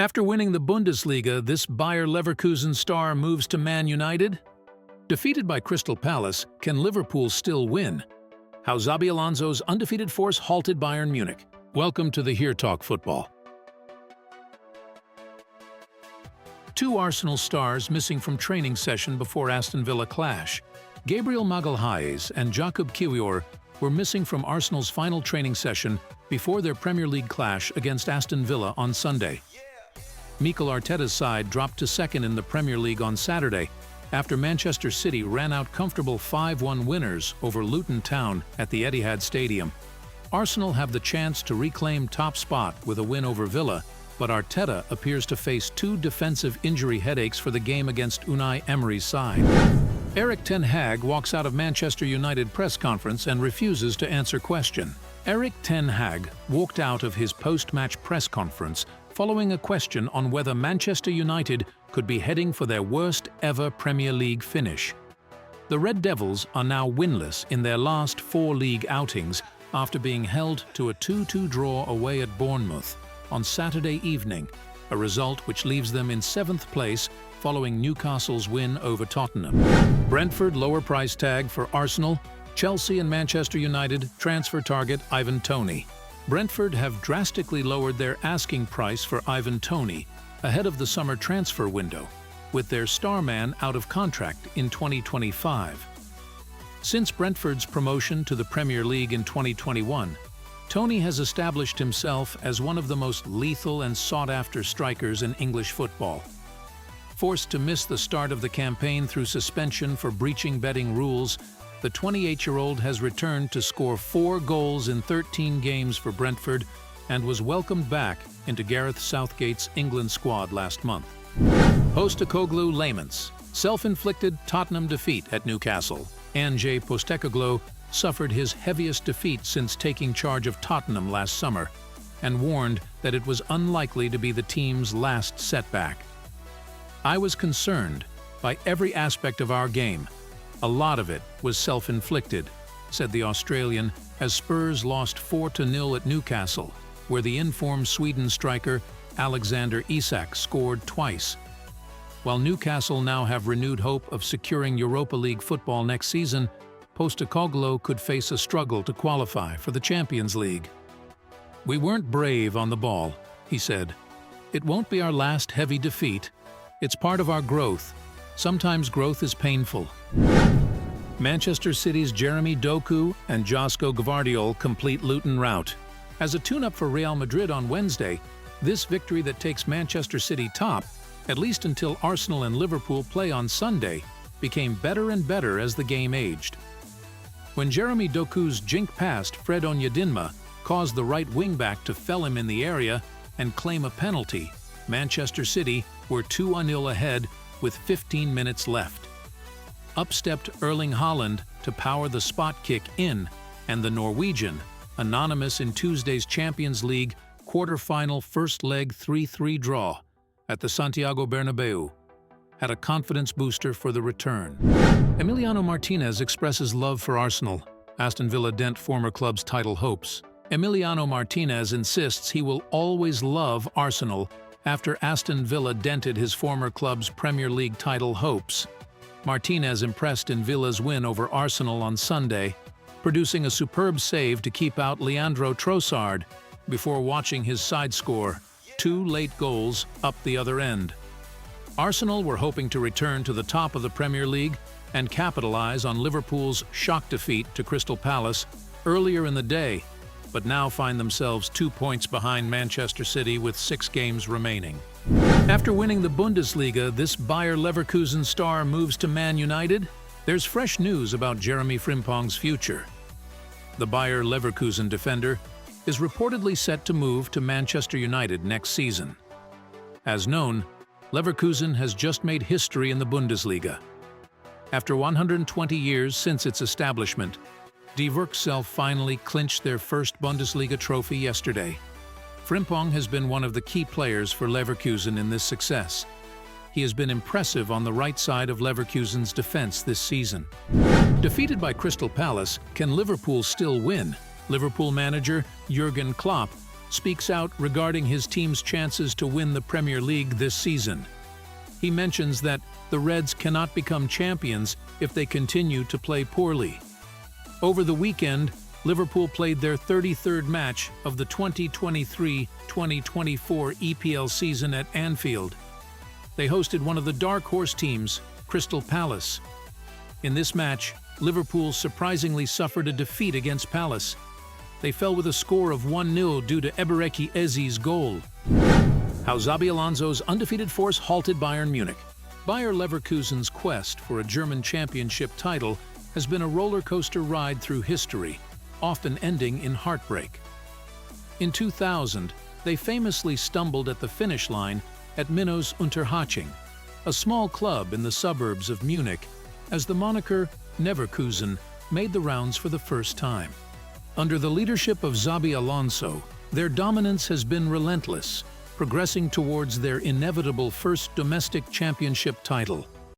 After winning the Bundesliga, this Bayer Leverkusen star moves to Man United? Defeated by Crystal Palace, can Liverpool still win? How Xabi Alonso's undefeated force halted Bayern Munich. Welcome to the Here Talk Football. Two Arsenal stars missing from training session before Aston Villa clash. Gabriel Magalhaes and Jakub Kiwior were missing from Arsenal's final training session before their Premier League clash against Aston Villa on Sunday. Mikel Arteta's side dropped to second in the Premier League on Saturday after Manchester City ran out comfortable 5-1 winners over Luton Town at the Etihad Stadium. Arsenal have the chance to reclaim top spot with a win over Villa, but Arteta appears to face two defensive injury headaches for the game against Unai Emery's side. Erik ten Hag walks out of Manchester United press conference and refuses to answer question. Erik ten Hag walked out of his post-match press conference following a question on whether Manchester United could be heading for their worst-ever Premier League finish. The Red Devils are now winless in their last 4 league outings after being held to a 2-2 draw away at Bournemouth on Saturday evening, a result which leaves them in 7th place following Newcastle's win over Tottenham. Brentford lower price tag for Arsenal, Chelsea and Manchester United transfer target Ivan Toney. Brentford have drastically lowered their asking price for Ivan Toney ahead of the summer transfer window, with their star man out of contract in 2025. Since Brentford's promotion to the Premier League in 2021, Toney has established himself as one of the most lethal and sought-after strikers in English football. Forced to miss the start of the campaign through suspension for breaching betting rules, the 28-year-old has returned to score 4 goals in 13 games for Brentford and was welcomed back into Gareth Southgate's England squad last month. Postecoglou laments self-inflicted Tottenham defeat at Newcastle. Ange Postecoglou suffered his heaviest defeat since taking charge of Tottenham last summer and warned that it was unlikely to be the team's last setback. "I was concerned by every aspect of our game. A lot of it was self-inflicted," said the Australian as Spurs lost 4-0 at Newcastle, where the informed Sweden striker Alexander Isak scored twice. While Newcastle now have renewed hope of securing Europa League football next season, Postecoglou could face a struggle to qualify for the Champions League. "We weren't brave on the ball," he said. "It won't be our last heavy defeat. It's part of our growth. Sometimes growth is painful." Manchester City's Jeremy Doku and Josko Gvardiol complete Luton rout. As a tune-up for Real Madrid on Wednesday, this victory that takes Manchester City top, at least until Arsenal and Liverpool play on Sunday, became better and better as the game aged. When Jeremy Doku's jink past Fred Onyedinma caused the right wing-back to fell him in the area and claim a penalty, Manchester City were 2-0 ahead with 15 minutes left. Up stepped Erling Haaland to power the spot kick in, and the Norwegian, anonymous in Tuesday's Champions League quarter-final first leg 3-3 draw at the Santiago Bernabeu, had a confidence booster for the return. Emiliano Martinez expresses love for Arsenal. Aston Villa dent former club's title hopes. Emiliano Martinez insists he will always love Arsenal after Aston Villa dented his former club's Premier League title hopes. Martinez impressed in Villa's win over Arsenal on Sunday, producing a superb save to keep out Leandro Trossard before watching his side score 2 late goals up the other end. Arsenal were hoping to return to the top of the Premier League and capitalize on Liverpool's shock defeat to Crystal Palace earlier in the day, but now find themselves 2 points behind Manchester City with 6 games remaining. After winning the Bundesliga, this Bayer Leverkusen star moves to Man United? There's fresh news about Jeremy Frimpong's future. The Bayer Leverkusen defender is reportedly set to move to Manchester United next season. As known, Leverkusen has just made history in the Bundesliga. After 120 years since its establishment, Die Werkself finally clinched their first Bundesliga trophy yesterday. Frimpong has been one of the key players for Leverkusen in this success. He has been impressive on the right side of Leverkusen's defense this season. Defeated by Crystal Palace, can Liverpool still win? Liverpool manager Jurgen Klopp speaks out regarding his team's chances to win the Premier League this season. He mentions that the Reds cannot become champions if they continue to play poorly. Over the weekend, Liverpool played their 33rd match of the 2023-2024 EPL season at Anfield. They hosted one of the dark horse teams, Crystal Palace. In this match, Liverpool surprisingly suffered a defeat against Palace. They fell with a score of 1-0 due to Ebereki Eze's goal. How Xabi Alonso's undefeated force halted Bayern Munich. Bayer Leverkusen's quest for a German championship title has been a roller coaster ride through history, often ending in heartbreak. In 2000, they famously stumbled at the finish line at Minnows Unterhaching, a small club in the suburbs of Munich, as the moniker Neverkusen made the rounds for the first time. Under the leadership of Xabi Alonso, their dominance has been relentless, progressing towards their inevitable first domestic championship title.